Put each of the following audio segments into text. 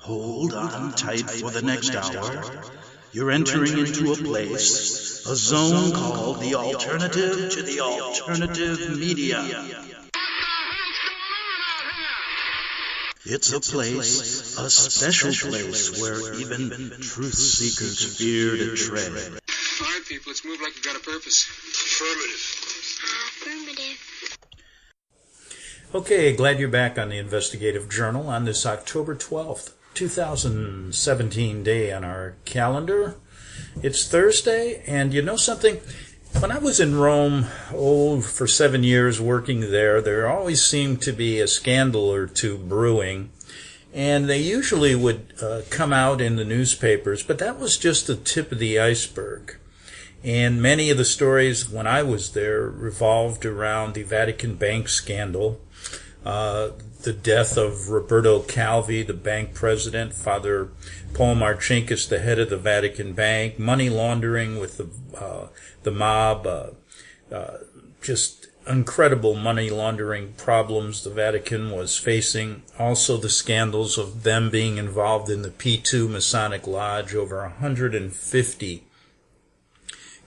Hold on tight for the next hour. You're entering into a place, a zone called the alternative to the alternative media. It's a place, a special place where even truth seekers fear to tread. All right, people, let's move like we've got a purpose. Affirmative. Okay, glad you're back on the Investigative Journal on this October 12th, 2017 day on our calendar. It's Thursday, and you know something? When I was in Rome, for 7 years working there always seemed to be a scandal or two brewing, and they usually would come out in the newspapers, but that was just the tip of the iceberg. And many of the stories when I was there revolved around the Vatican bank scandal, the death of Roberto Calvi, the bank president, Father Paul Marcinkus, the head of the Vatican Bank, money laundering with the mob, just incredible money laundering problems the Vatican was facing. Also the scandals of them being involved in the P2 Masonic Lodge. Over 150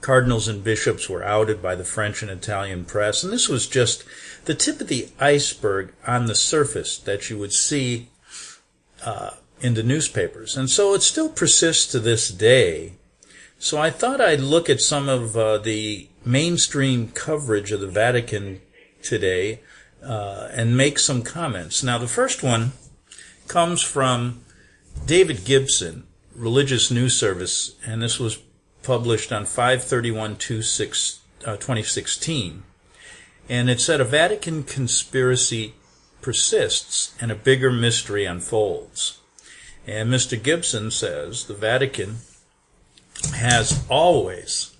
cardinals and bishops were outed by the French and Italian press. And this was just the tip of the iceberg on the surface that you would see in the newspapers. And so it still persists to this day. So I thought I'd look at some of the mainstream coverage of the Vatican today and make some comments. Now, the first one comes from David Gibson, Religious News Service, and this was published on 5/31/2016. And it said, a Vatican conspiracy persists and a bigger mystery unfolds. And Mr. Gibson says the Vatican has always,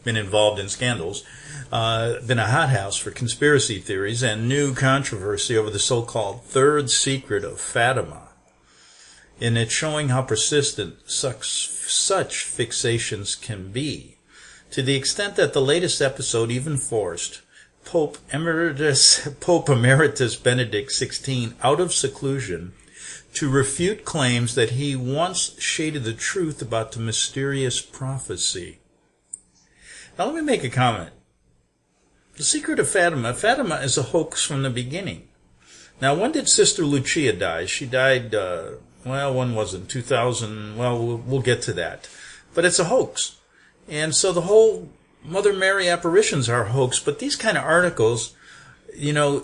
been involved in scandals, been a hothouse for conspiracy theories and new controversy over the so-called third secret of Fatima. And it's showing how persistent such fixations can be, to the extent that the latest episode even forced Pope Emeritus Benedict XVI out of seclusion to refute claims that he once shaded the truth about the mysterious prophecy. Now let me make a comment. The secret of Fatima is a hoax from the beginning. Now, when did Sister Lucia die? She died, when was it? 2000, we'll get to that. But it's a hoax. And so the whole Mother Mary apparitions are a hoax, but these kind of articles,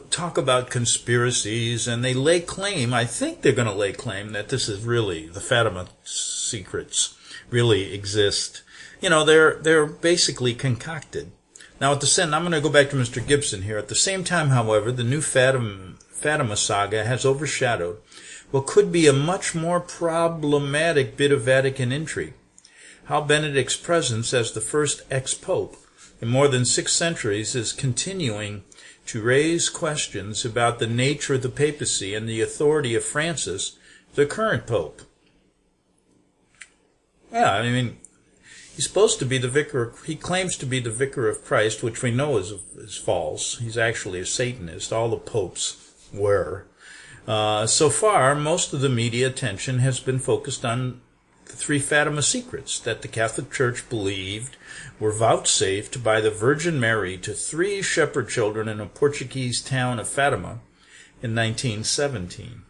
talk about conspiracies, and they lay claim, I think they're going to lay claim that this is really, the Fatima secrets really exist. They're basically concocted. Now, I'm going to go back to Mr. Gibson here. At the same time, however, the new Fatima saga has overshadowed what could be a much more problematic bit of Vatican intrigue. How Benedict's presence as the first ex-pope in more than 6 centuries is continuing to raise questions about the nature of the papacy and the authority of Francis, the current pope. He's supposed to be the vicar. He claims to be the vicar of Christ, which we know is false. He's actually a Satanist. All the popes were. So far, most of the media attention has been focused on the 3 Fatima secrets that the Catholic Church believed were vouchsafed by the Virgin Mary to 3 shepherd children in a Portuguese town of Fatima in 1917.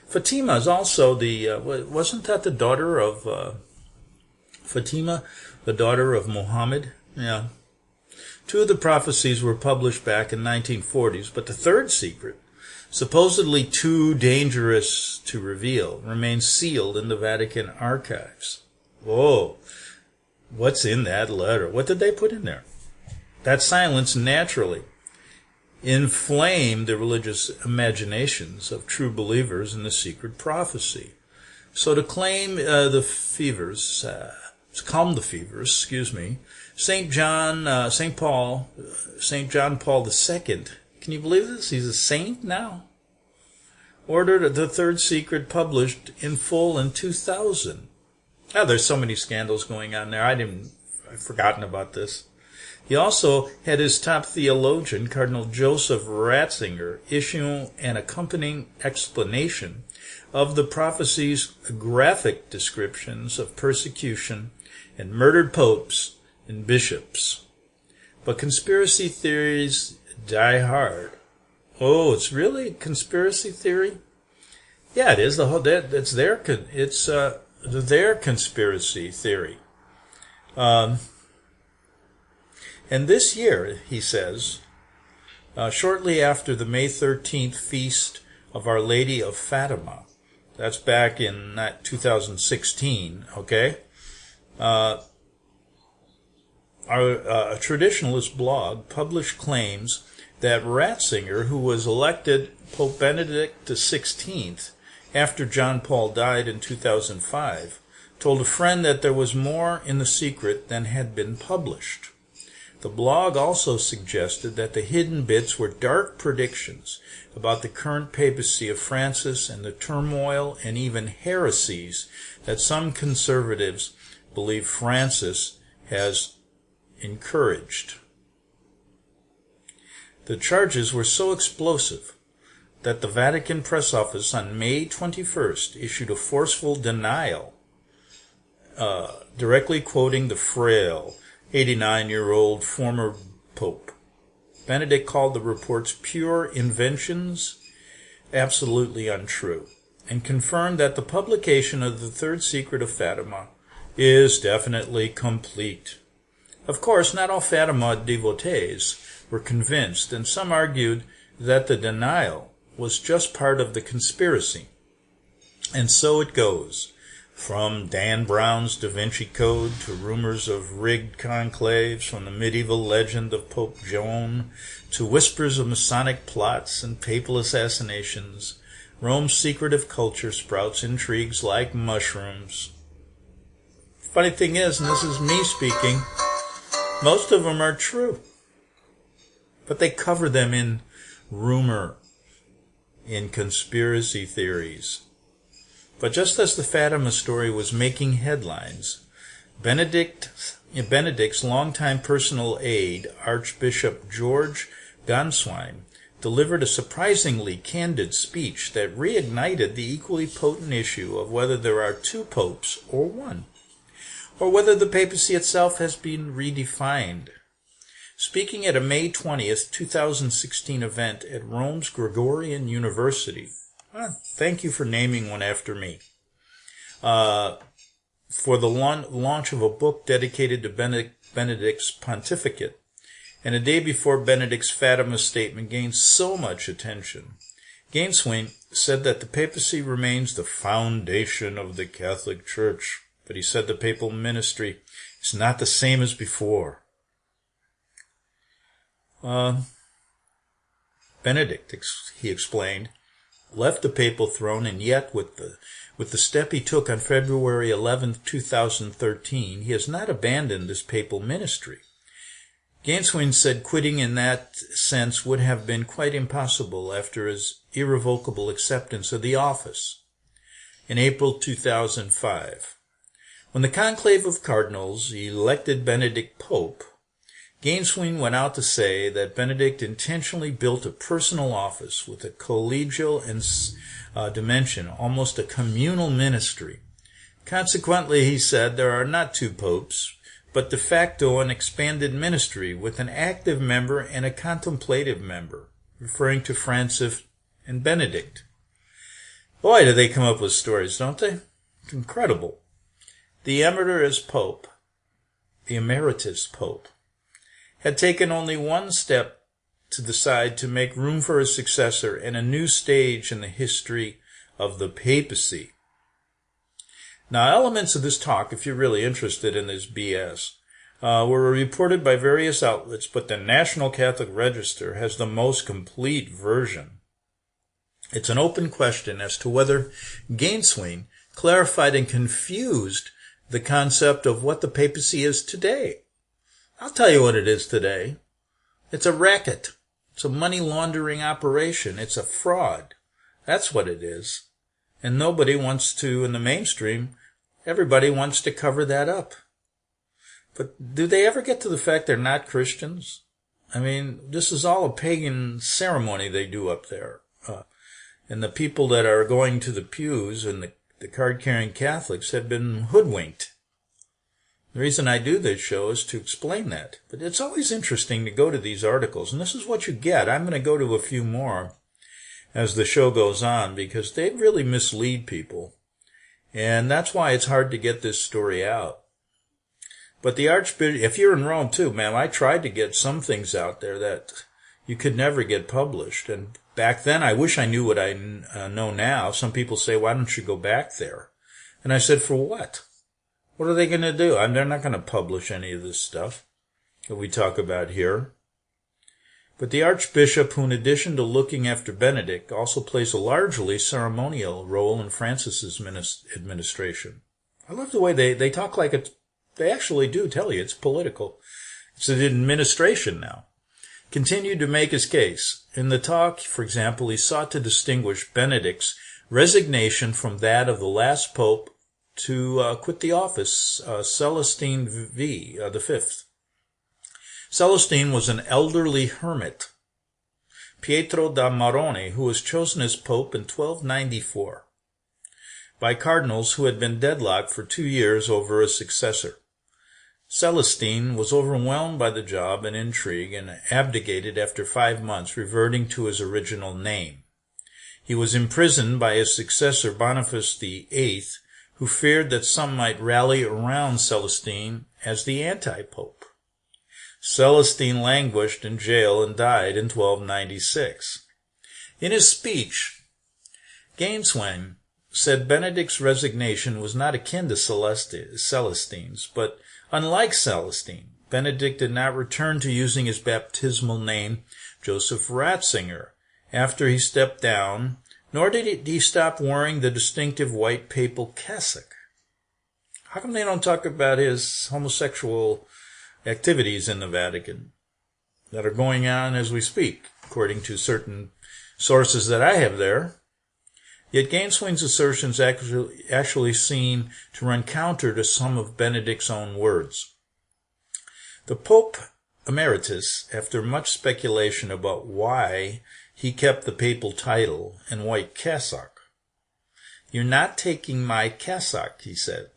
Fatima is also wasn't that the daughter of Fatima, the daughter of Muhammad? Yeah. 2 of the prophecies were published back in 1940s, but the third secret, supposedly too dangerous to reveal, remains sealed in the Vatican archives. Whoa, what's in that letter? What did they put in there? That silence naturally inflamed the religious imaginations of true believers in the secret prophecy. So to calm the fevers, St. John Paul II, can you believe this? He's a saint now. Ordered the third secret published in full in 2000. There's so many scandals going on there. I've forgotten about this. He also had his top theologian, Cardinal Joseph Ratzinger, issue an accompanying explanation of the prophecy's graphic descriptions of persecution and murdered popes and bishops. But conspiracy theories die hard. Oh, it's really a conspiracy theory? Yeah, it is. It's their conspiracy theory. And this year, he says, shortly after the May 13th feast of Our Lady of Fatima, that's back in 2016, okay? A traditionalist blog published claims that Ratzinger, who was elected Pope Benedict XVI after John Paul died in 2005, told a friend that there was more in the secret than had been published. The blog also suggested that the hidden bits were dark predictions about the current papacy of Francis and the turmoil and even heresies that some conservatives believe Francis has encouraged. The charges were so explosive that the Vatican press office on May 21st issued a forceful denial, directly quoting the frail 89-year-old former pope. Benedict called the reports pure inventions, absolutely untrue, and confirmed that the publication of the third secret of Fatima is definitely complete. Of course, not all Fatima devotees were convinced, and some argued that the denial was just part of the conspiracy. And so it goes. From Dan Brown's Da Vinci Code to rumors of rigged conclaves, from the medieval legend of Pope Joan to whispers of Masonic plots and papal assassinations, Rome's secretive culture sprouts intrigues like mushrooms. Funny thing is, and this is me speaking, most of them are true. But they cover them in rumor, in conspiracy theories. But just as the Fatima story was making headlines, Benedict's longtime personal aide, Archbishop George Ganswein, delivered a surprisingly candid speech that reignited the equally potent issue of whether there are two popes or one, or whether the papacy itself has been redefined. Speaking at a May 20th, 2016 event at Rome's Gregorian University, thank you for naming one after me, for the launch of a book dedicated to Benedict's pontificate, and a day before Benedict's Fatima statement gained so much attention, Ganswein said that the papacy remains the foundation of the Catholic Church, but he said the papal ministry is not the same as before. Benedict, he explained, left the papal throne, and yet with the step he took on February 11, 2013, he has not abandoned his papal ministry. Ganswein said quitting in that sense would have been quite impossible after his irrevocable acceptance of the office in April 2005. When the conclave of cardinals elected Benedict Pope, Ganswein went out to say that Benedict intentionally built a personal office with a collegial dimension, almost a communal ministry. Consequently, he said, there are not two popes, but de facto an expanded ministry with an active member and a contemplative member, referring to Francis and Benedict. Boy, do they come up with stories, don't they? It's incredible. The emeritus pope, had taken only one step to decide to make room for a successor and a new stage in the history of the papacy. Now, elements of this talk, if you're really interested in this BS, were reported by various outlets, but the National Catholic Register has the most complete version. It's an open question as to whether Ganswein clarified and confused the concept of what the papacy is today. I'll tell you what it is today. It's a racket. It's a money laundering operation. It's a fraud. That's what it is. And nobody wants to, in the mainstream, everybody wants to cover that up. But do they ever get to the fact they're not Christians? I mean, this is all a pagan ceremony they do up there. And the people that are going to the pews and the card-carrying Catholics have been hoodwinked. The reason I do this show is to explain that. But it's always interesting to go to these articles, and this is what you get. I'm going to go to a few more as the show goes on, because they really mislead people. And that's why it's hard to get this story out. But the Archbishop, if you're in Rome too, man, I tried to get some things out there that you could never get published. And back then, I wish I knew what I know now. Some people say, why don't you go back there? And I said, for what? What are they going to do? They're not going to publish any of this stuff that we talk about here. But the Archbishop, who in addition to looking after Benedict, also plays a largely ceremonial role in Francis's administration. I love the way they talk like it. They actually do tell you it's political. It's an administration now. Continued to make his case. In the talk, for example, he sought to distinguish Benedict's resignation from that of the last pope to quit the office, Celestine V, the fifth. Celestine was an elderly hermit, Pietro da Marone, who was chosen as pope in 1294 by cardinals who had been deadlocked for 2 years over a successor. Celestine was overwhelmed by the job and intrigue and abdicated after 5 months, reverting to his original name. He was imprisoned by his successor Boniface VIII, who feared that some might rally around Celestine as the anti-pope. Celestine languished in jail and died in 1296. In his speech, Gainswain said Benedict's resignation was not akin to Celestine's, but unlike Celestine, Benedict did not return to using his baptismal name, Joseph Ratzinger, after he stepped down, nor did he stop wearing the distinctive white papal cassock. How come they don't talk about his homosexual activities in the Vatican that are going on as we speak, according to certain sources that I have there? Yet Gainswain's assertions actually seem to run counter to some of Benedict's own words. The Pope Emeritus, after much speculation about why he kept the papal title and white cassock, "You're not taking my cassock," he said.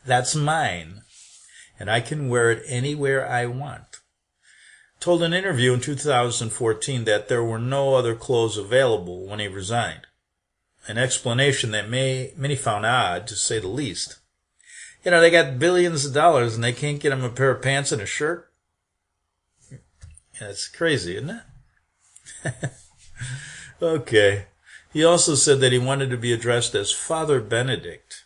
"That's mine, and I can wear it anywhere I want." Told in an interview in 2014 that there were no other clothes available when he resigned. An explanation that many found odd, to say the least. You know, they got billions of dollars and they can't get him a pair of pants and a shirt? That's crazy, isn't it? Okay. He also said that he wanted to be addressed as Father Benedict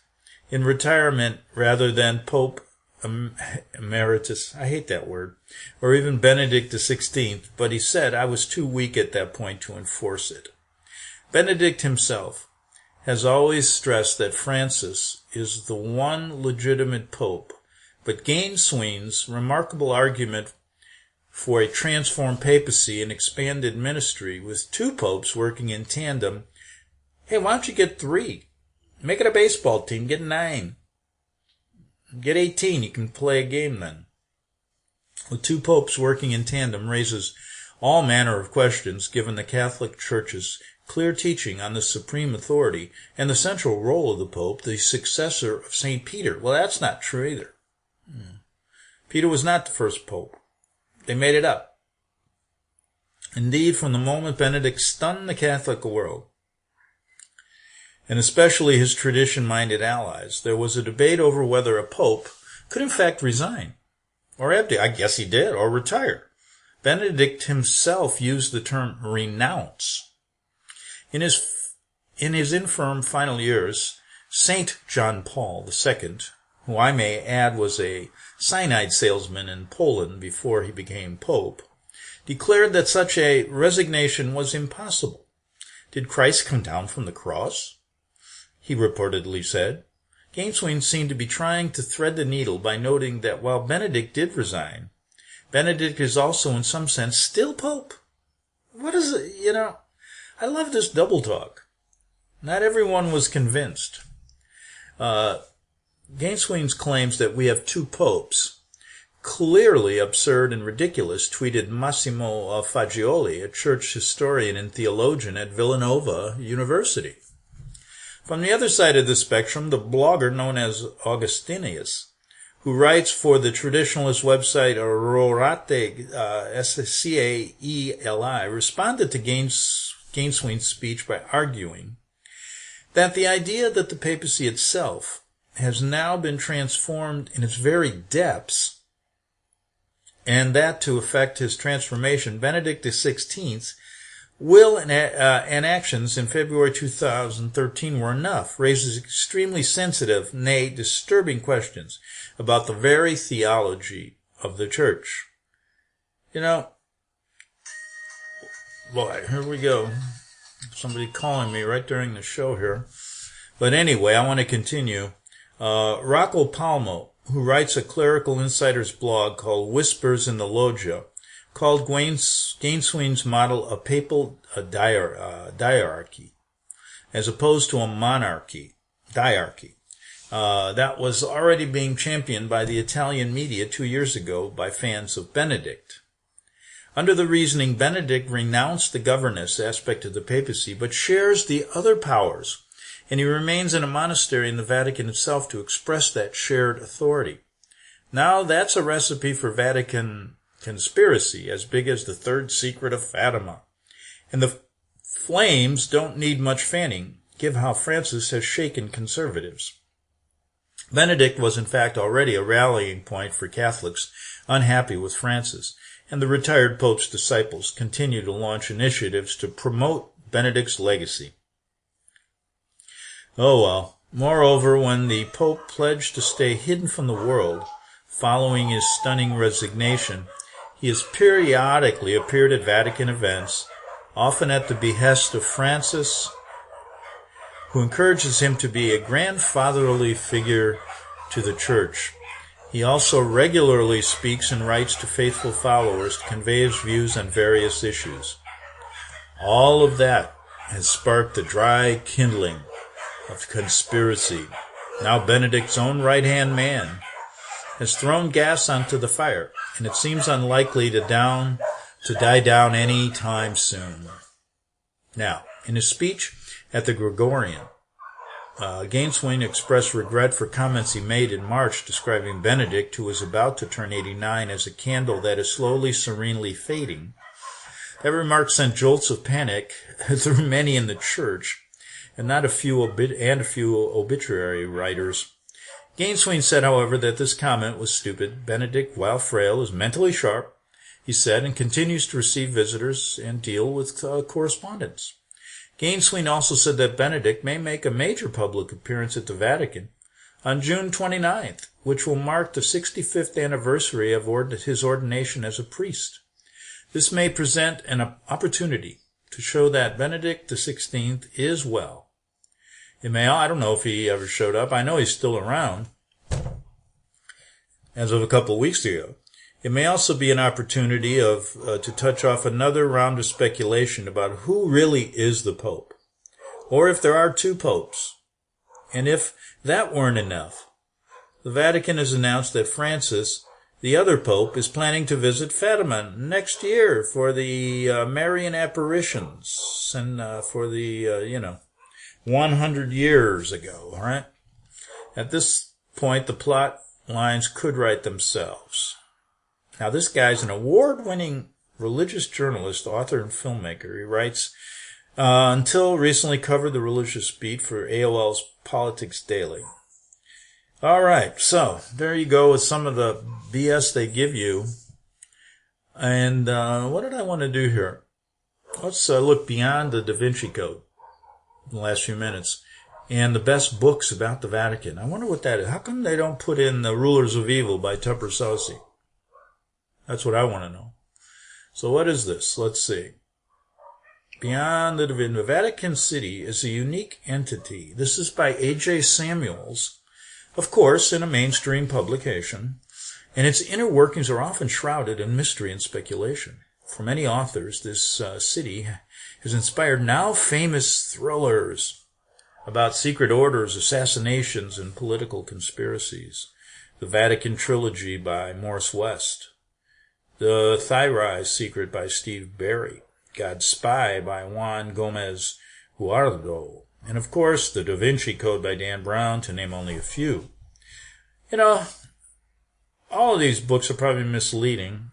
in retirement rather than Pope Emeritus. I hate that word. Or even Benedict XVI, but he said I was too weak at that point to enforce it. Benedict himself has always stressed that Francis is the one legitimate pope, but Gainswain's remarkable argument for a transformed papacy and expanded ministry with 2 popes working in tandem, hey, why don't you get 3? Make it a baseball team, get 9. Get 18, you can play a game then. With 2 popes working in tandem raises all manner of questions given the Catholic Church's clear teaching on the supreme authority and the central role of the Pope, the successor of St. Peter. Well, that's not true either. Peter was not the first Pope. They made it up. Indeed, from the moment Benedict stunned the Catholic world, and especially his tradition-minded allies, there was a debate over whether a Pope could in fact resign, or abdicate. I guess he did, or retire. Benedict himself used the term renounce. In his infirm final years, Saint John Paul II, who I may add was a cyanide salesman in Poland before he became Pope, declared that such a resignation was impossible. Did Christ come down from the cross? He reportedly said. Gainswain seemed to be trying to thread the needle by noting that while Benedict did resign, Benedict is also in some sense still Pope. What is it, I love this double talk. Not everyone was convinced. Gainswing's claims that we have two popes, clearly absurd and ridiculous, tweeted Massimo Fagioli, a church historian and theologian at Villanova University. From the other side of the spectrum, the blogger known as Augustinius, who writes for the traditionalist website Rorate, Scaeli, responded to Gainswing's speech by arguing that the idea that the papacy itself has now been transformed in its very depths, and that to effect his transformation, Benedict XVI's will and actions in February 2013 were enough, raises extremely sensitive, nay, disturbing questions about the very theology of the Church. You know, boy, here we go. Somebody calling me right during the show here. But anyway, I want to continue. Rocco Palmo, who writes a clerical insiders blog called Whispers in the Loggia, called Gainswing's model a papal diarchy, as opposed to a monarchy, diarchy. That was already being championed by the Italian media 2 years ago by fans of Benedict. Under the reasoning, Benedict renounced the governance aspect of the papacy, but shares the other powers, and he remains in a monastery in the Vatican itself to express that shared authority. Now that's a recipe for Vatican conspiracy, as big as the third secret of Fatima. And the flames don't need much fanning, given how Francis has shaken conservatives. Benedict was in fact already a rallying point for Catholics unhappy with Francis, and the retired Pope's disciples continue to launch initiatives to promote Benedict's legacy. Oh well. Moreover, when the Pope pledged to stay hidden from the world following his stunning resignation, he has periodically appeared at Vatican events, often at the behest of Francis, who encourages him to be a grandfatherly figure to the Church. He also regularly speaks and writes to faithful followers to convey his views on various issues. All of that has sparked the dry kindling of conspiracy. Now Benedict's own right-hand man has thrown gas onto the fire, and it seems unlikely to die down any time soon. Now, in his speech at the Gregorian, Gainswing expressed regret for comments he made in March describing Benedict, who was about to turn 89, as a candle that is slowly, serenely fading. That remark sent jolts of panic through many in the Church, and a few obituary writers. Gainswing said, however, that this comment was stupid. Benedict, while frail, is mentally sharp, he said, and continues to receive visitors and deal with correspondence. Gainswing also said that Benedict may make a major public appearance at the Vatican on June 29th, which will mark the 65th anniversary of his ordination as a priest. This may present an opportunity to show that Benedict XVI is well. I don't know if he ever showed up. I know he's still around, as of a couple of weeks ago. It may also be an opportunity to touch off another round of speculation about who really is the Pope, or if there are two popes. And if that weren't enough, the Vatican has announced that Francis, the other Pope, is planning to visit Fatima next year for the Marian apparitions and for the, 100 years ago, all right? At this point, the plot lines could write themselves. Now, this guy's an award-winning religious journalist, author, and filmmaker. He writes, until recently covered the religious beat for AOL's Politics Daily. All right, so there you go with some of the BS they give you. And what did I want to do here? Let's look beyond the Da Vinci Code in the last few minutes and the best books about the Vatican. I wonder what that is. How come they don't put in The Rulers of Evil by Tupper Saucy? That's what I want to know. So what is this? Let's see. Beyond the Vatican City is a unique entity. This is by A.J. Samuels, of course, in a mainstream publication, and its inner workings are often shrouded in mystery and speculation. For many authors, this city has inspired now famous thrillers about secret orders, assassinations, and political conspiracies. The Vatican Trilogy by Morris West. The Thyri Secret by Steve Berry. God's Spy by Juan Gomez Guardo. And of course, The Da Vinci Code by Dan Brown, to name only a few. You know, all of these books are probably misleading.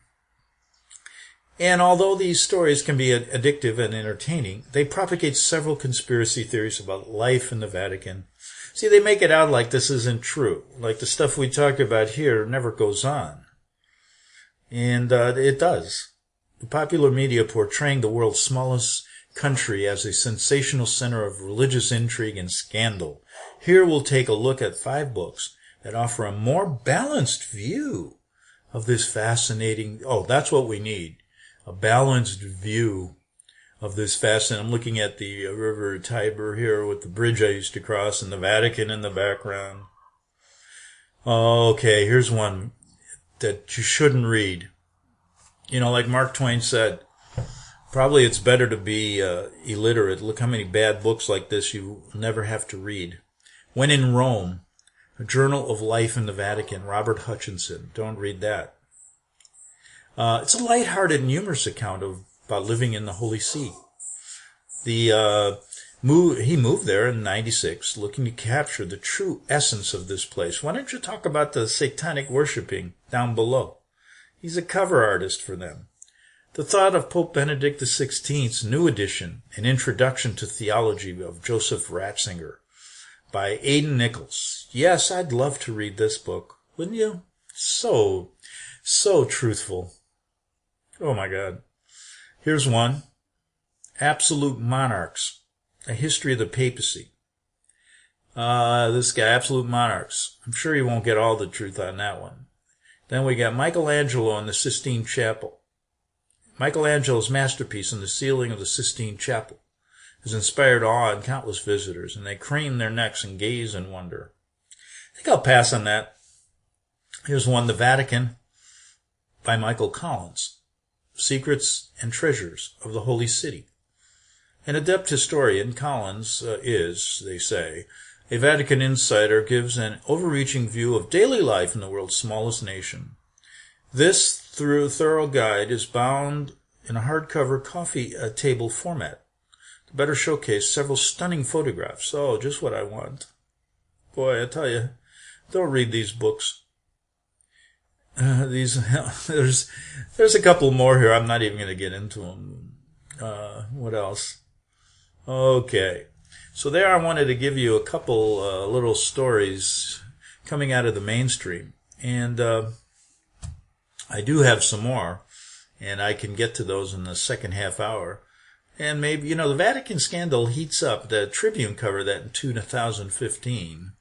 And although these stories can be addictive and entertaining, they propagate several conspiracy theories about life in the Vatican. See, they make it out like this isn't true. Like the stuff we talk about here never goes on. And it does. The popular media portraying the world's smallest country as a sensational center of religious intrigue and scandal. Here we'll take a look at 5 books that offer a more balanced view of this fascinating... Oh, that's what we need. A balanced view of this fascinating... I'm looking at the River Tiber here with the bridge I used to cross and the Vatican in the background. Okay, here's one that you shouldn't read. You know, like Mark Twain said, probably it's better to be illiterate. Look how many bad books like this you never have to read. When in Rome, A Journal of Life in the Vatican, Robert Hutchinson. Don't read that. It's a lighthearted and humorous account about living in the Holy See. He moved there in 96, looking to capture the true essence of this place. Why don't you talk about the satanic worshiping down below? He's a cover artist for them. The Thought of Pope Benedict XVI's New Edition, An Introduction to Theology of Joseph Ratzinger, by Aidan Nichols. Yes, I'd love to read this book, wouldn't you? So truthful. Oh my God. Here's one. Absolute Monarchs, A History of the Papacy. This guy, Absolute Monarchs. I'm sure you won't get all the truth on that one. Then we got Michelangelo in the Sistine Chapel. Michelangelo's masterpiece in the ceiling of the Sistine Chapel has inspired awe in countless visitors, and they crane their necks and gaze in wonder. I think I'll pass on that. Here's one, The Vatican, by Michael Collins. Secrets and Treasures of the Holy City. An adept historian, Collins is, they say, a Vatican insider, gives an overreaching view of daily life in the world's smallest nation. This thorough guide is bound in a hardcover coffee table format to better showcase several stunning photographs. Oh, just what I want. Boy, I tell you, don't read these books. There's a couple more here. I'm not even going to get into them. What else? Okay. So there I wanted to give you a couple little stories coming out of the mainstream. And I do have some more, and I can get to those in the second half hour. And maybe, the Vatican scandal heats up. The Tribune covered that in 2015.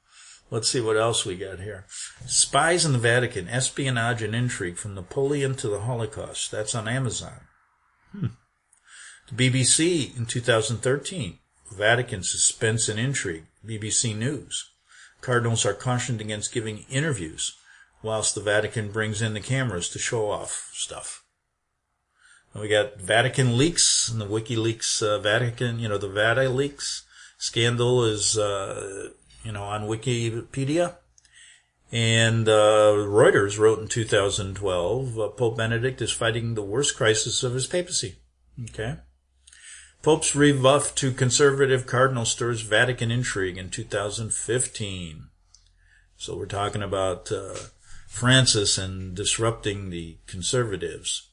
Let's see what else we got here. Spies in the Vatican, Espionage and Intrigue from Napoleon to the Holocaust. That's on Amazon. The BBC in 2013. Vatican Suspense and Intrigue. BBC News. Cardinals are cautioned against giving interviews whilst the Vatican brings in the cameras to show off stuff. And we got Vatican leaks and the WikiLeaks Vatican, the VatiLeaks scandal is... on Wikipedia. And Reuters wrote in 2012, Pope Benedict is fighting the worst crisis of his papacy. Okay. Pope's rebuff to conservative cardinal stirs Vatican intrigue in 2015. So we're talking about Francis and disrupting the conservatives.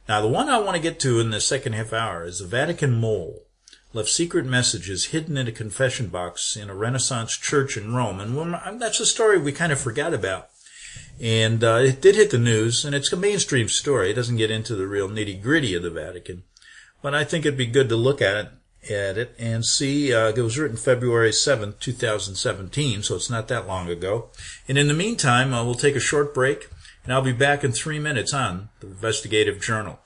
Now, the one I want to get to in the second half hour is the Vatican mole left secret messages hidden in a confession box in a Renaissance church in Rome. And that's a story we kind of forgot about. And it did hit the news, and it's a mainstream story. It doesn't get into the real nitty-gritty of the Vatican. But I think it'd be good to look at it and see. It was written February 7th, 2017, so it's not that long ago. And in the meantime, we'll take a short break, and I'll be back in 3 minutes on the Investigative Journal.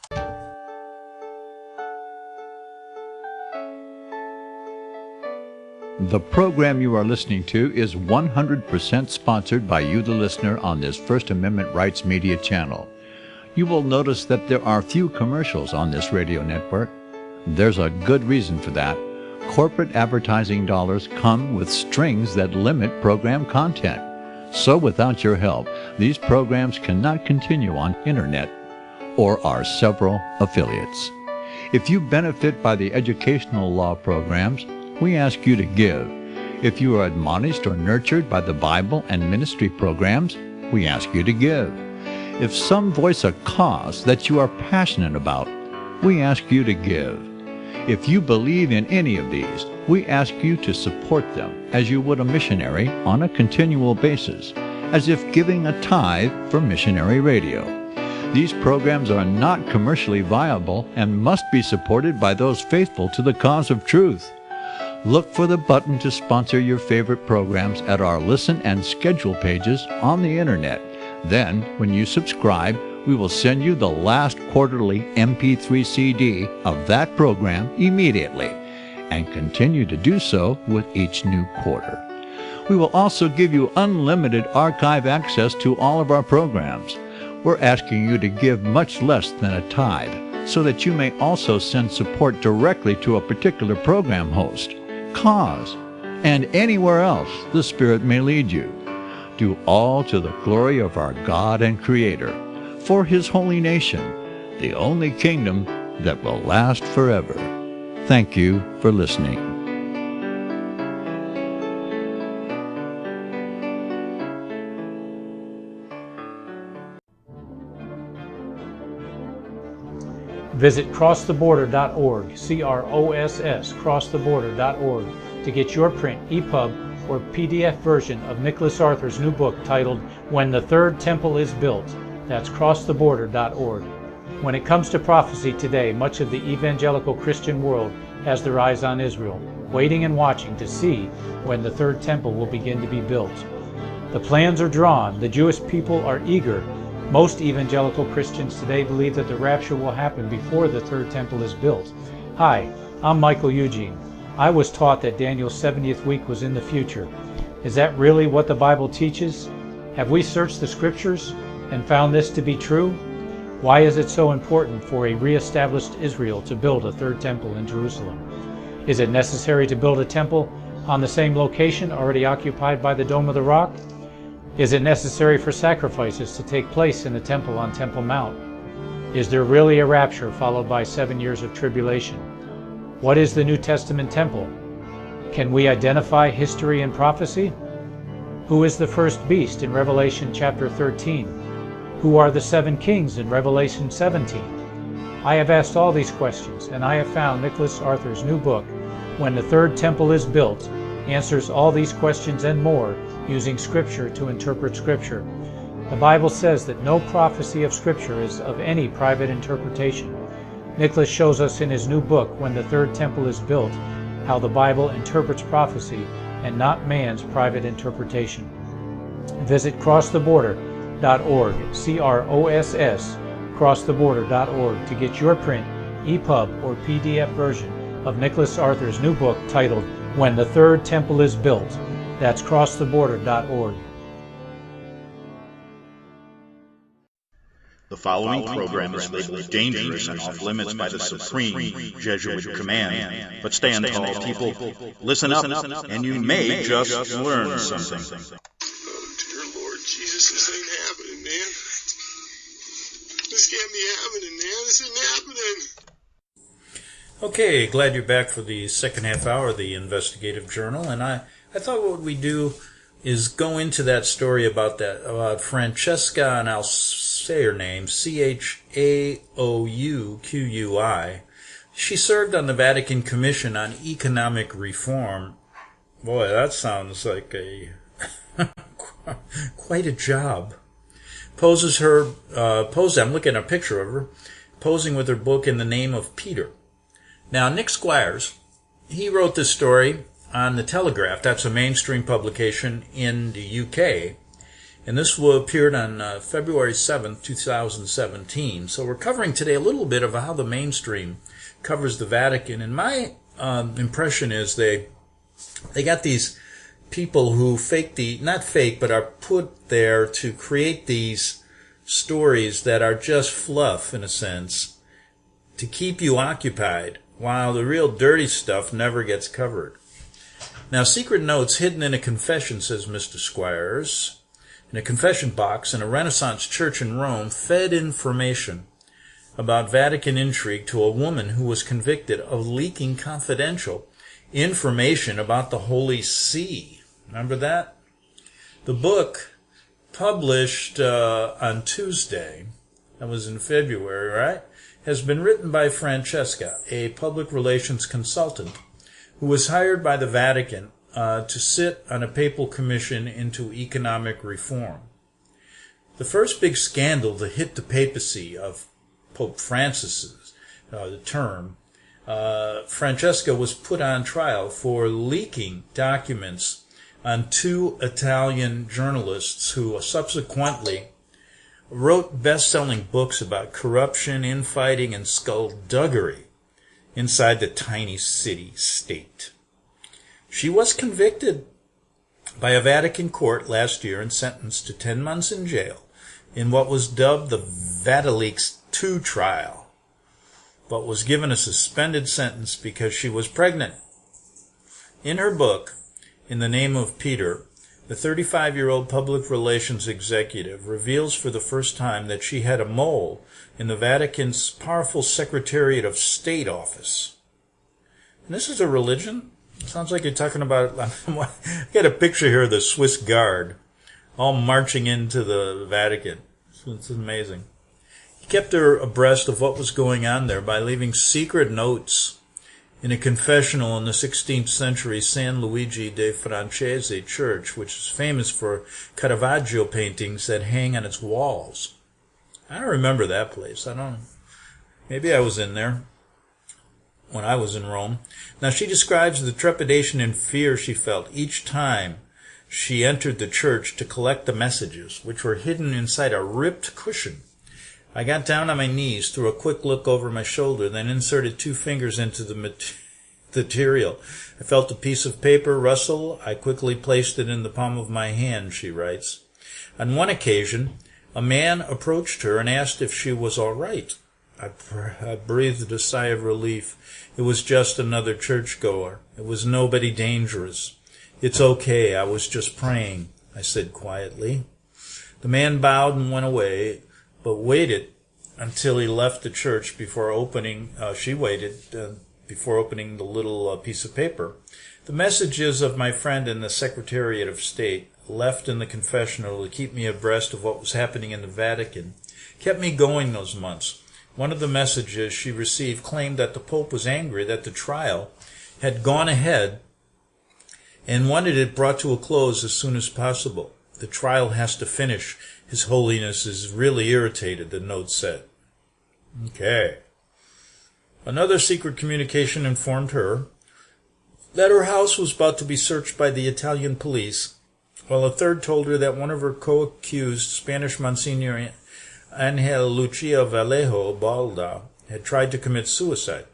The program you are listening to is 100% sponsored by you, the listener, on this First Amendment Rights Media channel. You will notice that there are few commercials on this radio network. There's a good reason for that. corporate advertising dollars come with strings that limit program content. So without your help, these programs cannot continue on internet or our several affiliates. If you benefit by the educational law programs, we ask you to give. If you are admonished or nurtured by the Bible and ministry programs, we ask you to give. If some voice a cause that you are passionate about, we ask you to give. If you believe in any of these, we ask you to support them as you would a missionary on a continual basis, as if giving a tithe for missionary radio. These programs are not commercially viable and must be supported by those faithful to the cause of truth. Look for the button to sponsor your favorite programs at our listen and schedule pages on the internet. Then, when you subscribe, we will send you the last quarterly MP3 CD of that program immediately, and continue to do so with each new quarter. We will also give you unlimited archive access to all of our programs. We're asking you to give much less than a tithe, so that you may also send support directly to a particular program host, cause, and anywhere else the Spirit may lead you. Do all to the glory of our God and Creator, for His holy nation, the only kingdom that will last forever. Thank you for listening. Visit crosstheborder.org, C-R-O-S-S, crosstheborder.org, to get your print, EPUB, or PDF version of Nicholas Arthur's new book titled When the Third Temple is Built. That's crosstheborder.org. When it comes to prophecy today, much of the evangelical Christian world has their eyes on Israel, waiting and watching to see when the third temple will begin to be built. The plans are drawn. The Jewish people are eager. Most evangelical Christians today believe that the rapture will happen before the third temple is built. Hi, I'm Michael Eugene. I was taught that Daniel's 70th week was in the future. Is that really what the Bible teaches? Have we searched the scriptures and found this to be true? Why is it so important for a re-established Israel to build a third temple in Jerusalem? Is it necessary to build a temple on the same location already occupied by the Dome of the Rock? Is it necessary for sacrifices to take place in the temple on Temple Mount? Is there really a rapture followed by 7 years of tribulation? What is the New Testament temple? Can we identify history and prophecy? Who is the first beast in Revelation chapter 13? Who are the 7 kings in Revelation 17? I have asked all these questions, and I have found Nicholas Arthur's new book, When the Third Temple is Built, answers all these questions and more using Scripture to interpret Scripture. The Bible says that no prophecy of Scripture is of any private interpretation. Nicholas shows us in his new book, When the Third Temple is Built, how the Bible interprets prophecy and not man's private interpretation. Visit crosstheborder.org, C-R-O-S-S, crosstheborder.org, to get your print, EPUB, or PDF version of Nicholas Arthur's new book titled When the Third Temple is Built. That's crosstheborder.org. The following program is labeled dangerous and off limits by the supreme Jesuit command. But stand tall, people. Listen up, and you may just learn something. Oh, dear Lord Jesus, this ain't happening, man. This can't be happening, man. This ain't happening. Okay, glad you're back for the second half hour of the Investigative Journal, and I thought what we do is go into that story about Francesca, and I'll say her name, Chaouqui. She served on the Vatican Commission on Economic Reform. Boy, that sounds like a quite a job. I'm looking at a picture of her, posing with her book In the Name of Peter. Now, Nick Squires, he wrote this story on The Telegraph. That's a mainstream publication in the UK. And this appeared on February 7th, 2017. So we're covering today a little bit of how the mainstream covers the Vatican. And my impression is they got these people who are put there to create these stories that are just fluff, in a sense, to keep you occupied while the real dirty stuff never gets covered. Now, secret notes hidden in a confession, says Mr. Squires, in a confession box in a Renaissance church in Rome, fed information about Vatican intrigue to a woman who was convicted of leaking confidential information about the Holy See. Remember that? The book, published on Tuesday, that was in February, right, has been written by Francesca, a public relations consultant who was hired by the Vatican to sit on a papal commission into economic reform. The first big scandal to hit the papacy of Pope Francis's term, Francesca was put on trial for leaking documents on 2 Italian journalists who subsequently wrote best-selling books about corruption, infighting, and skullduggery inside the tiny city-state. She was convicted by a Vatican court last year and sentenced to 10 months in jail in what was dubbed the Vatileaks II trial, but was given a suspended sentence because she was pregnant. In her book, In the Name of Peter, the 35-year-old public relations executive reveals for the first time that she had a mole in the Vatican's powerful Secretariat of State office. And this is a religion? Sounds like you're talking about... I got a picture here of the Swiss Guard all marching into the Vatican. It's amazing. He kept her abreast of what was going on there by leaving secret notes in a confessional in the 16th century San Luigi de Francese church, which is famous for Caravaggio paintings that hang on its walls. I don't remember that place. I don't know. Maybe I was in there when I was in Rome. Now, she describes the trepidation and fear she felt each time she entered the church to collect the messages, which were hidden inside a ripped cushion. I got down on my knees, threw a quick look over my shoulder, then inserted 2 fingers into the material. I felt a piece of paper rustle. I quickly placed it in the palm of my hand, she writes. On one occasion, a man approached her and asked if she was all right. I breathed a sigh of relief. It was just another churchgoer. It was nobody dangerous. It's okay, I was just praying, I said quietly. The man bowed and went away, but waited until he left the church before opening, before opening the little piece of paper. The messages of my friend in the Secretariat of State, left in the confessional to keep me abreast of what was happening in the Vatican, kept me going those months. One of the messages she received claimed that the Pope was angry that the trial had gone ahead and wanted it brought to a close as soon as possible. The trial has to finish. His Holiness is really irritated, the note said. Okay. Another secret communication informed her that her house was about to be searched by the Italian police, while a third told her that one of her co-accused, Spanish Monsignor Angel Lucia Vallejo Balda, had tried to commit suicide.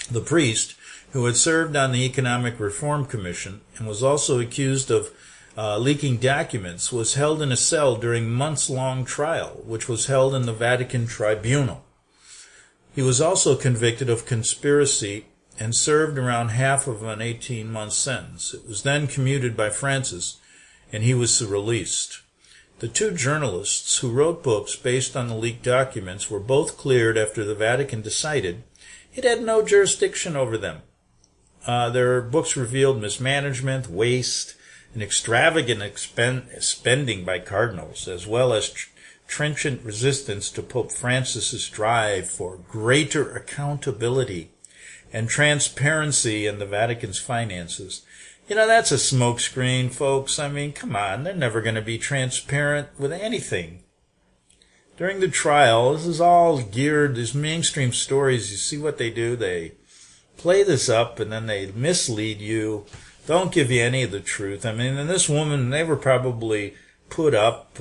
The priest, who had served on the Economic Reform Commission and was also accused of leaking documents, was held in a cell during months-long trial, which was held in the Vatican Tribunal. He was also convicted of conspiracy and served around half of an 18-month sentence. It was then commuted by Francis, and he was released. The 2 journalists who wrote books based on the leaked documents were both cleared after the Vatican decided it had no jurisdiction over them. Their books revealed mismanagement, waste, and extravagant spending by cardinals, as well as trenchant resistance to Pope Francis's drive for greater accountability and transparency in the Vatican's finances. You know, that's a smokescreen, folks. I mean, come on, they're never going to be transparent with anything. During the trial, this is all geared, these mainstream stories, you see what they do? They play this up and then they mislead you, don't give you any of the truth. I mean, and this woman, they were probably put up,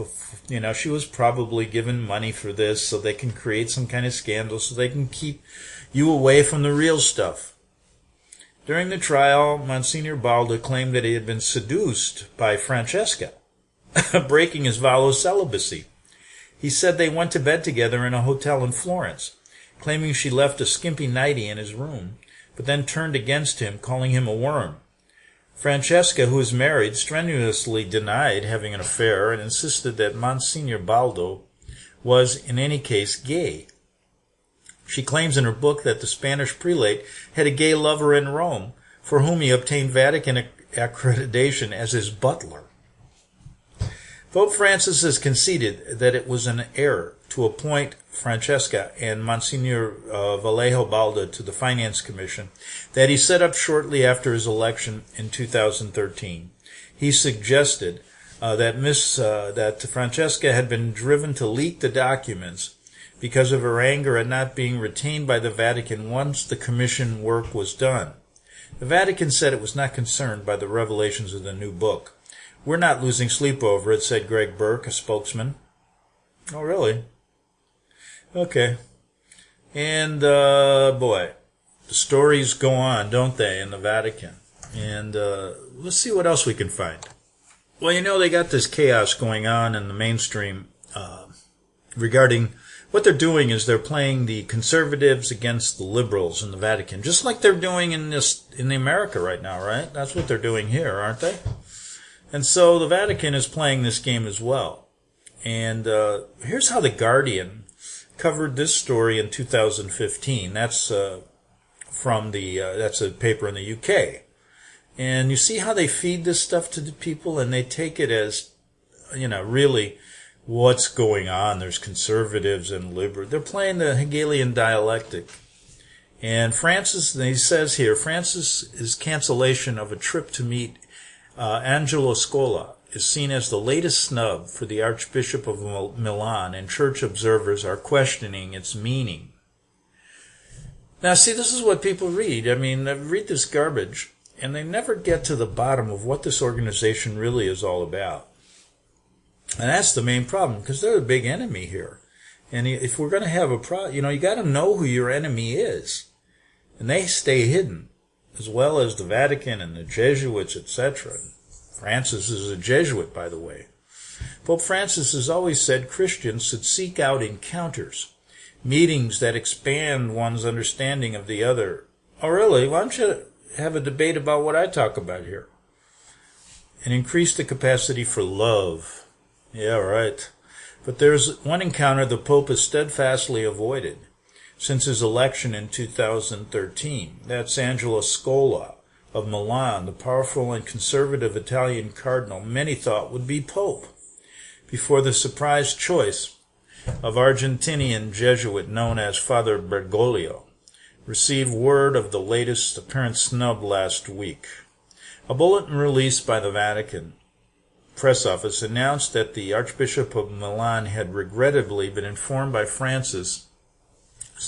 you know, she was probably given money for this so they can create some kind of scandal so they can keep you away from the real stuff. During the trial, Monsignor Balda claimed that he had been seduced by Francesca, breaking his vow of celibacy. He said they went to bed together in a hotel in Florence. claiming she left a skimpy nightie in his room, but then turned against him, calling him a worm. Francesca, who is married, strenuously denied having an affair and insisted that Monsignor Baldo was, in any case, gay. She claims in her book that the Spanish prelate had a gay lover in Rome, for whom he obtained Vatican accreditation as his butler. Pope Francis has conceded that it was an error to appoint Francesca and Monsignor Vallejo Baldo to the Finance Commission that he set up shortly after his election in 2013. He suggested that Francesca had been driven to leak the documents because of her anger at not being retained by the Vatican once the commission work was done. The Vatican said it was not concerned by the revelations of the new book. "We're not losing sleep over it," said Greg Burke, a spokesman. Oh, really? Okay. And, boy, the stories go on, don't they, in the Vatican? And let's see what else we can find. Well, you know, they got this chaos going on in the mainstream regarding what they're doing is they're playing the conservatives against the liberals in the Vatican, just like they're doing in America right now, right? That's what they're doing here, aren't they? And so the Vatican is playing this game as well. And here's how The Guardian covered this story in 2015. That's that's a paper in the UK. And you see how they feed this stuff to the people, and they take it as, really what's going on. There's conservatives and liberals. They're playing the Hegelian dialectic. And he says here, Francis's cancellation of a trip to meet Angelo Scola is seen as the latest snub for the Archbishop of Milan, and church observers are questioning its meaning. Now, see, this is what people read. I mean, they read this garbage, and they never get to the bottom of what this organization really is all about. And that's the main problem, because they're the big enemy here. And if we're going to have a problem, you got to know who your enemy is. And they stay hidden, as well as the Vatican and the Jesuits, etc. Francis is a Jesuit, by the way. Pope Francis has always said Christians should seek out encounters, meetings that expand one's understanding of the other. Oh, really? Why don't you have a debate about what I talk about here? And increase the capacity for love. Yeah, right. But there's one encounter the Pope has steadfastly avoided since his election in 2013. That's Angelo Scola of Milan, the powerful and conservative Italian cardinal many thought would be Pope, before the surprise choice of Argentinian Jesuit known as Father Bergoglio received word of the latest apparent snub last week. A bulletin released by the Vatican press office announced that the Archbishop of Milan had regrettably been informed by Francis'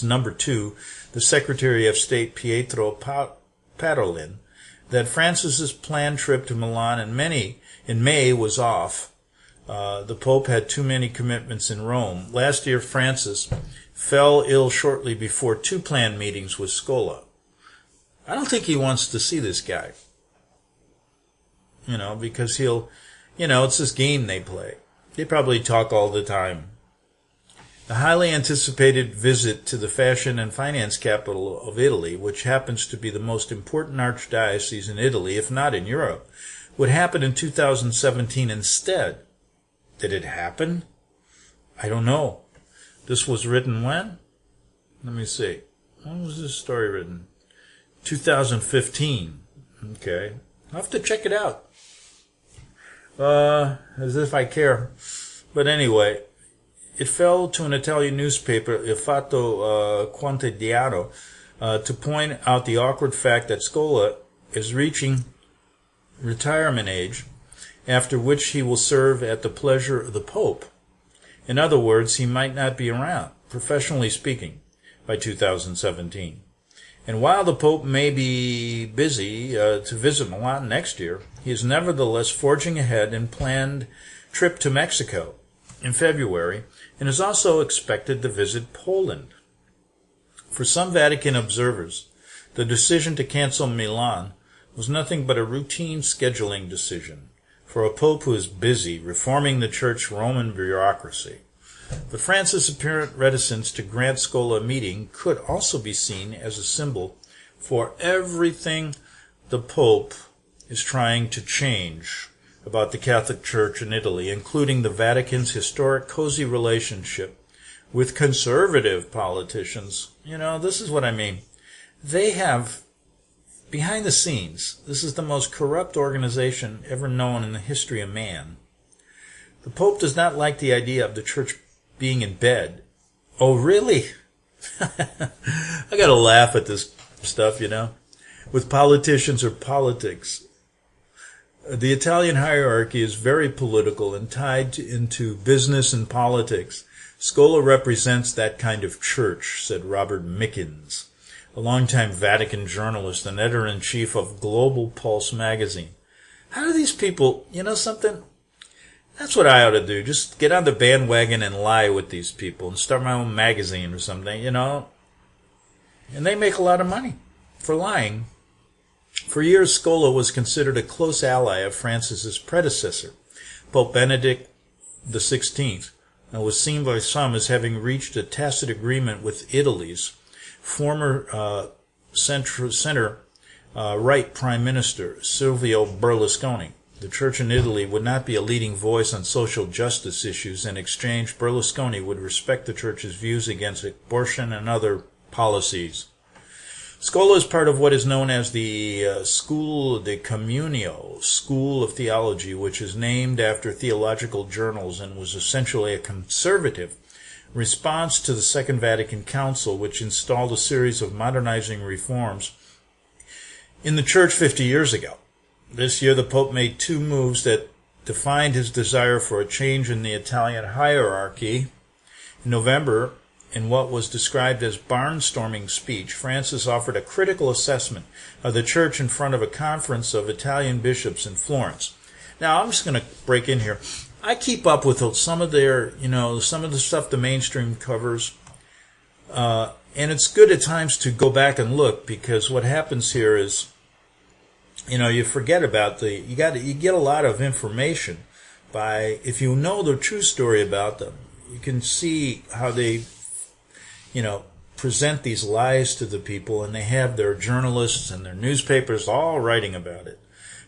number 2, the Secretary of State Pietro Parolin, that Francis's planned trip to Milan in May was off. The Pope had too many commitments in Rome. Last year, Francis fell ill shortly before 2 planned meetings with Scola. I don't think he wants to see this guy. Because he'll, it's this game they play. They probably talk all the time. The highly anticipated visit to the fashion and finance capital of Italy, which happens to be the most important archdiocese in Italy, if not in Europe, would happen in 2017 instead. Did it happen? I don't know. This was written when? Let me see. When was this story written? 2015. Okay. I'll have to check it out. As if I care. But anyway, it fell to an Italian newspaper, Il Fatto Quotidiano, to point out the awkward fact that Scola is reaching retirement age, after which he will serve at the pleasure of the Pope. In other words, he might not be around, professionally speaking, by 2017. And while the Pope may be busy to visit Milan next year, he is nevertheless forging ahead in planned trip to Mexico in February, and is also expected to visit Poland. For some Vatican observers, the decision to cancel Milan was nothing but a routine scheduling decision for a Pope who is busy reforming the Church Roman bureaucracy. But Francis' apparent reticence to grant Scola a meeting could also be seen as a symbol for everything the Pope is trying to change about the Catholic Church in Italy, including the Vatican's historic cozy relationship with conservative politicians. You know, this is what I mean. They have, behind the scenes, this is the most corrupt organization ever known in the history of man. The Pope does not like the idea of the Church being in bed. Oh, really? I gotta laugh at this stuff, you know, with politicians or politics. The Italian hierarchy is very political and tied into business and politics. Scola represents that kind of church, said Robert Mickens, a longtime Vatican journalist and editor-in-chief of Global Pulse magazine. How do these people, you know something? That's what I ought to do. Just get on the bandwagon and lie with these people and start my own magazine or something, you know. And they make a lot of money for lying. For years, Scola was considered a close ally of Francis's predecessor, Pope Benedict XVI, and was seen by some as having reached a tacit agreement with Italy's former center-right Prime Minister, Silvio Berlusconi. The Church in Italy would not be a leading voice on social justice issues. In exchange, Berlusconi would respect the Church's views against abortion and other policies. Scola is part of what is known as the School de Comunio, School of Theology, which is named after theological journals and was essentially a conservative response to the Second Vatican Council, which installed a series of modernizing reforms in the Church 50 years ago. This year, the Pope made two moves that defined his desire for a change in the Italian hierarchy. In November, in what was described as barnstorming speech, Francis offered a critical assessment of the Church in front of a conference of Italian bishops in Florence. Now, I'm just going to break in here. I keep up with some of their, some of the stuff the mainstream covers, and it's good at times to go back and look, because what happens here is, you forget about you get a lot of information by, if you know the true story about them, you can see how they, present these lies to the people, and they have their journalists and their newspapers all writing about it.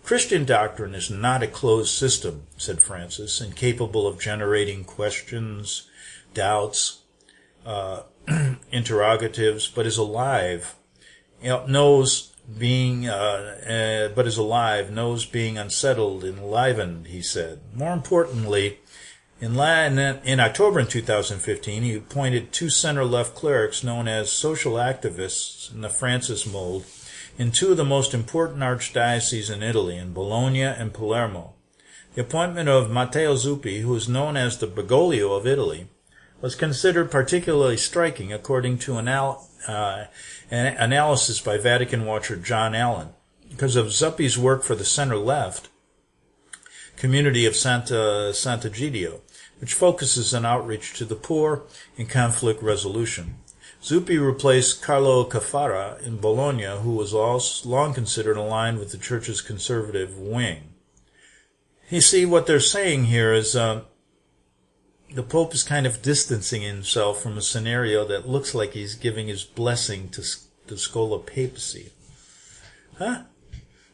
Christian doctrine is not a closed system, said Francis, incapable of generating questions, doubts, interrogatives, but is alive, knows being unsettled, enlivened, he said. More importantly, in October in 2015, he appointed two center-left clerics known as social activists in the Francis mold in two of the most important archdioceses in Italy, in Bologna and Palermo. The appointment of Matteo Zuppi, who is known as the Bergoglio of Italy, was considered particularly striking according to an analysis by Vatican watcher John Allen, because of Zuppi's work for the center-left community of Sant'Egidio, which focuses on outreach to the poor and conflict resolution. Zuppi replaced Carlo Cafara in Bologna, who was long considered aligned with the Church's conservative wing. You see, what they're saying here is the Pope is kind of distancing himself from a scenario that looks like he's giving his blessing to the Scola papacy.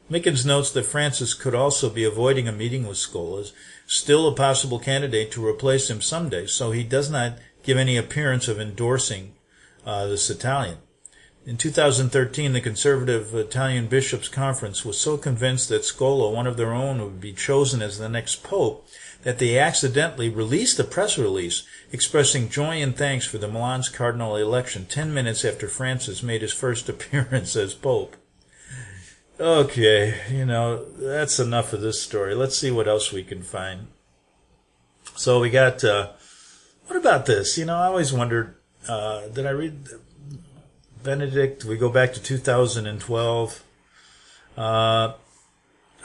Mickens notes that Francis could also be avoiding a meeting with Scola, still a possible candidate to replace him someday, so he does not give any appearance of endorsing this Italian. In 2013, the Conservative Italian Bishops' Conference was so convinced that Scola, one of their own, would be chosen as the next pope, that they accidentally released a press release expressing joy and thanks for the Milan's cardinal election 10 minutes after Francis made his first appearance as pope. Okay, that's enough of this story. Let's see what else we can find. So we got, what about this? I always wondered, did I read Benedict? We go back to 2012. I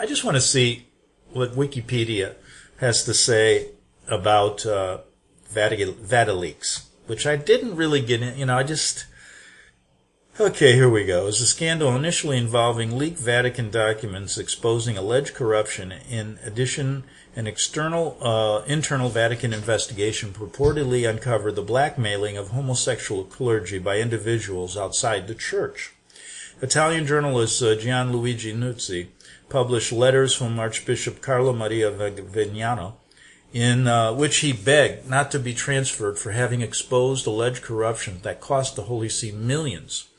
just want to see what Wikipedia has to say about Vatileaks, which I didn't really get in. Okay, here we go. It's a scandal initially involving leaked Vatican documents exposing alleged corruption. In addition, an internal Vatican investigation purportedly uncovered the blackmailing of homosexual clergy by individuals outside the church. Italian journalist Gianluigi Nuzzi published letters from Archbishop Carlo Maria Vignano in which he begged not to be transferred for having exposed alleged corruption that cost the Holy See millions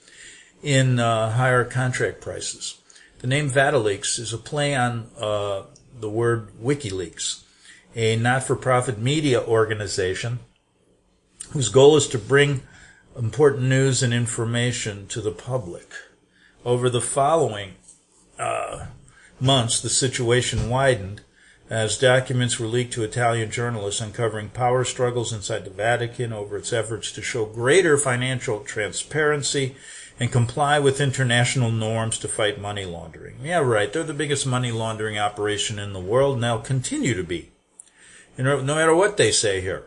in higher contract prices. The name Vatileaks is a play on the word WikiLeaks, a not-for-profit media organization whose goal is to bring important news and information to the public. Over the following months, the situation widened as documents were leaked to Italian journalists uncovering power struggles inside the Vatican over its efforts to show greater financial transparency and comply with international norms to fight money laundering. Yeah, right, they're the biggest money laundering operation in the world and they'll continue to be, no matter what they say here.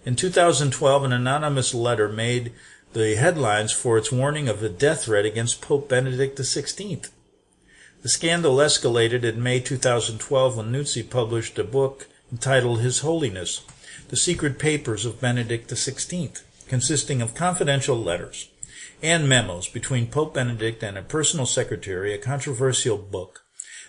In 2012, an anonymous letter made the headlines for its warning of a death threat against Pope Benedict XVI. The scandal escalated in May 2012 when Nuzzi published a book entitled His Holiness, The Secret Papers of Benedict XVI, consisting of confidential letters and memos between Pope Benedict and a personal secretary, a controversial book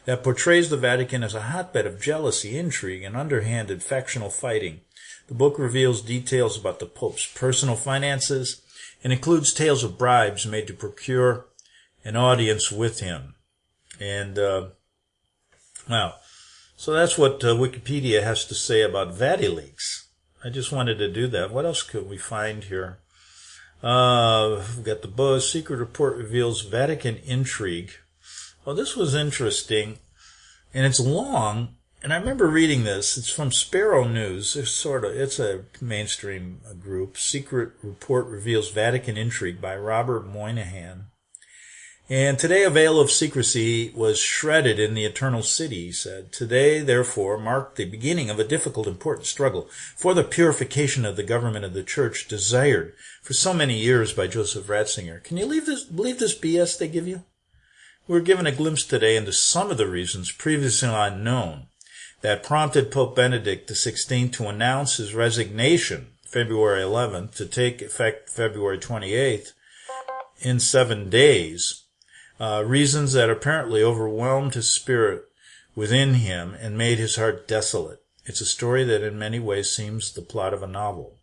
that portrays the Vatican as a hotbed of jealousy, intrigue, and underhanded factional fighting. The book reveals details about the Pope's personal finances and includes tales of bribes made to procure an audience with him. And, wow. So that's what Wikipedia has to say about Vatileaks. I just wanted to do that. What else could we find here? We've got the book, Secret Report Reveals Vatican Intrigue. Well, this was interesting, and it's long, and I remember reading this. It's from Sparrow News. It's a mainstream group. Secret Report Reveals Vatican Intrigue by Robert Moynihan. And today a veil of secrecy was shredded in the eternal city, he said. Today, therefore, marked the beginning of a difficult, important struggle for the purification of the government of the church desired for so many years by Joseph Ratzinger. Can you believe this BS they give you? We're given a glimpse today into some of the reasons previously unknown that prompted Pope Benedict XVI to announce his resignation February 11th to take effect February 28th in 7 days. Reasons that apparently overwhelmed his spirit within him and made his heart desolate. It's a story that in many ways seems the plot of a novel.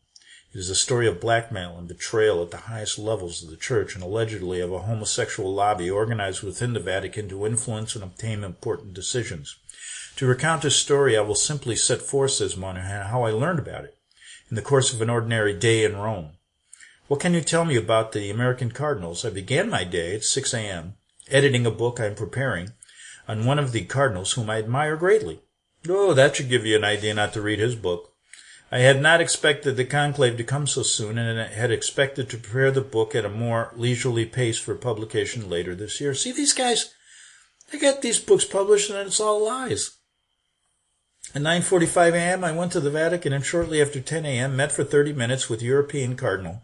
It is a story of blackmail and betrayal at the highest levels of the church and allegedly of a homosexual lobby organized within the Vatican to influence and obtain important decisions. To recount this story, I will simply set forth, says Moynihan, how I learned about it in the course of an ordinary day in Rome. What can you tell me about the American cardinals? I began my day at 6 a.m. editing a book I am preparing on one of the cardinals whom I admire greatly. Oh, that should give you an idea not to read his book. I had not expected the conclave to come so soon, and had expected to prepare the book at a more leisurely pace for publication later this year. See, these guys, they got these books published, and it's all lies. At 9:45 a.m., I went to the Vatican, and shortly after 10 a.m., met for 30 minutes with European cardinal,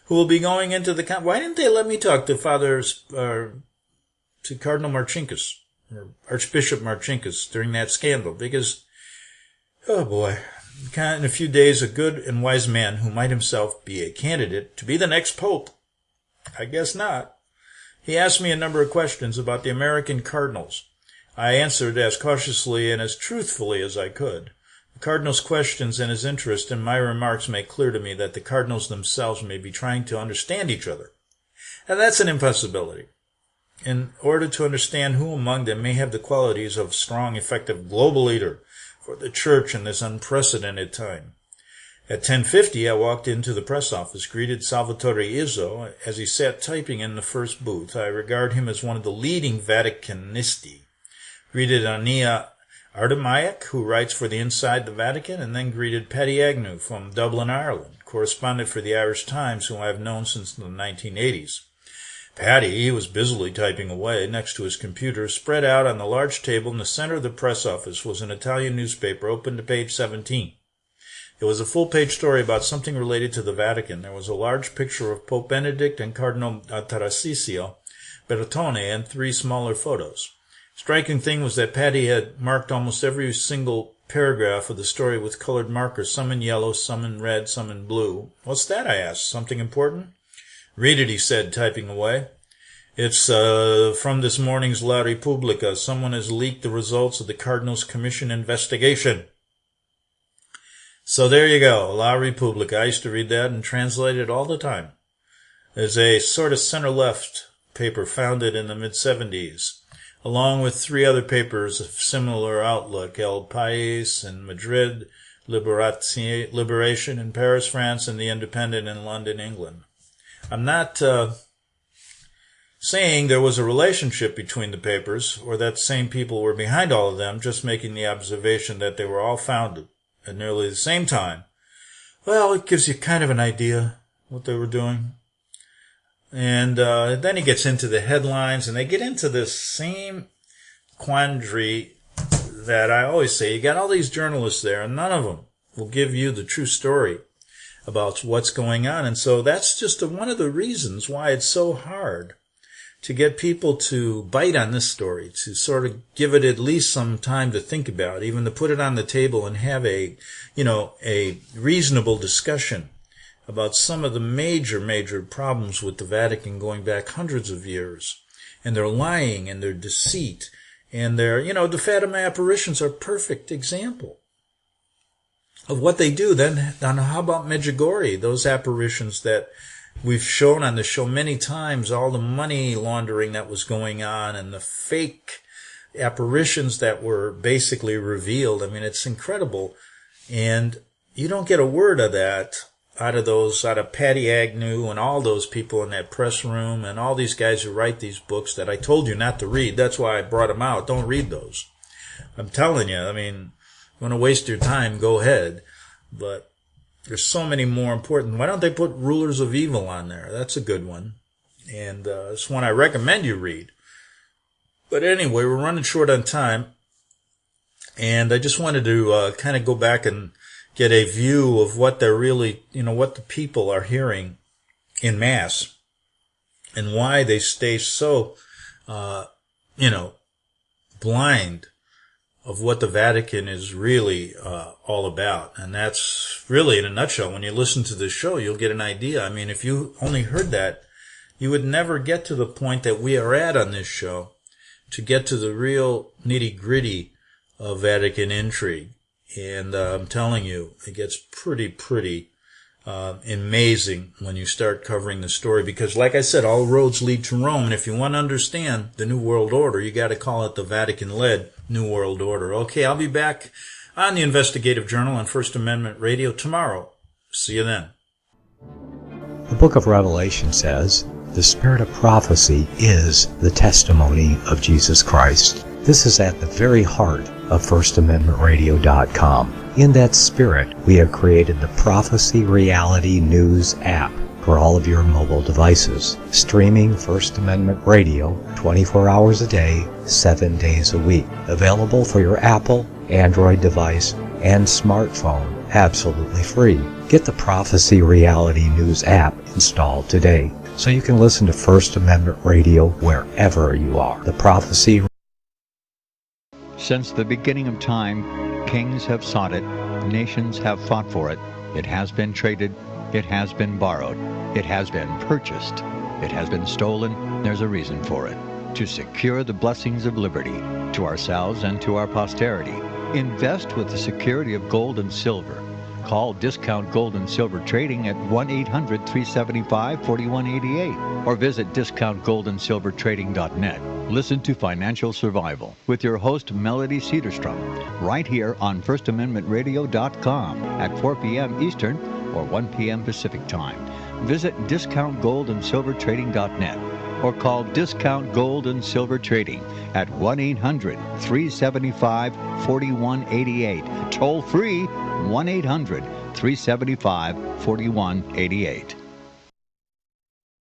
who will be going into the... Why didn't they let me talk to to Cardinal Marcinkus, or Archbishop Marcinkus, during that scandal? Because, oh boy, in a few days, a good and wise man who might himself be a candidate to be the next pope. I guess not. He asked me a number of questions about the American cardinals. I answered as cautiously and as truthfully as I could. The cardinal's questions and his interest in my remarks make clear to me that the cardinals themselves may be trying to understand each other. And that's an impossibility. In order to understand who among them may have the qualities of a strong, effective global leader for the church in this unprecedented time. At 10:50, I walked into the press office, greeted Salvatore Izzo as he sat typing in the first booth. I regard him as one of the leading Vaticanisti. Greeted Ania Ardemayak, who writes for the Inside the Vatican, and then greeted Paddy Agnew from Dublin, Ireland, correspondent for the Irish Times, whom I have known since the 1980s. Paddy was busily typing away. Next to his computer, spread out on the large table in the center of the press office, was an Italian newspaper open to page 17. It was a full-page story about something related to the Vatican. There was a large picture of Pope Benedict and Cardinal Tarcisio Bertone and 3 smaller photos. Striking thing was that Patty had marked almost every single paragraph of the story with colored markers, some in yellow, some in red, some in blue. "What's that?" I asked. "Something important?" "Read it," he said, typing away. "It's from this morning's La Repubblica. Someone has leaked the results of the Cardinals Commission investigation." So there you go, La Repubblica. I used to read that and translate it all the time. It's a sort of center-left paper founded in the mid-70s, along with 3 other papers of similar outlook, El País in Madrid, Liberation in Paris, France, and The Independent in London, England. I'm not saying there was a relationship between the papers or that same people were behind all of them, just making the observation that they were all founded at nearly the same time. Well, it gives you kind of an idea what they were doing. And then he gets into the headlines, and they get into this same quandary that I always say. You got all these journalists there, and none of them will give you the true story about what's going on. And so that's just one of the reasons why it's so hard to get people to bite on this story, to sort of give it at least some time to think about, even to put it on the table and have a reasonable discussion about some of the major problems with the Vatican going back hundreds of years, and their lying and their deceit, and their, the Fatima apparitions are a perfect example of what they do. Then how about Medjugorje, those apparitions that we've shown on the show many times, all the money laundering that was going on and the fake apparitions that were basically revealed. I mean, it's incredible. And you don't get a word of that out of Patty Agnew and all those people in that press room and all these guys who write these books that I told you not to read. That's why I brought them out. Don't read those. I'm telling you, I mean, you want to waste your time, go ahead. But there's so many more important. Why don't they put Rulers of Evil on there? That's a good one. And it's one I recommend you read. But anyway, we're running short on time. And I just wanted to kind of go back and get a view of what they're really, what the people are hearing in Mass and why they stay so, blind of what the Vatican is really all about. And that's really, in a nutshell, when you listen to this show, you'll get an idea. I mean, if you only heard that, you would never get to the point that we are at on this show to get to the real nitty-gritty of Vatican intrigue. And I'm telling you, it gets pretty amazing when you start covering the story. Because, like I said, all roads lead to Rome. And if you want to understand the New World Order, you got to call it the Vatican-led New World Order. Okay, I'll be back on the Investigative Journal on First Amendment Radio tomorrow. See you then. The book of Revelation says, "The spirit of prophecy is the testimony of Jesus Christ." This is at the very heart of FirstAmendmentRadio.com. In that spirit, we have created the Prophecy Reality News app for all of your mobile devices, streaming First Amendment Radio 24 hours a day, 7 days a week. Available for your Apple, Android device, and smartphone, absolutely free. Get the Prophecy Reality News app installed today so you can listen to First Amendment Radio wherever you are. The Prophecy. Since the beginning of time, kings have sought it, nations have fought for it. It has been traded, it has been borrowed, it has been purchased, it has been stolen. There's a reason for it. To secure the blessings of liberty to ourselves and to our posterity. Invest with the security of gold and silver. Call Discount Gold and Silver Trading at 1-800-375-4188 or visit discountgoldandsilvertrading.net. Listen to Financial Survival with your host Melody Cedarstrom right here on FirstAmendmentRadio.com at 4 p.m. Eastern or 1 p.m. Pacific Time. Visit discountgoldandsilvertrading.net or call Discount Gold and Silver Trading at 1-800-375-4188. Toll free 1-800-375-4188.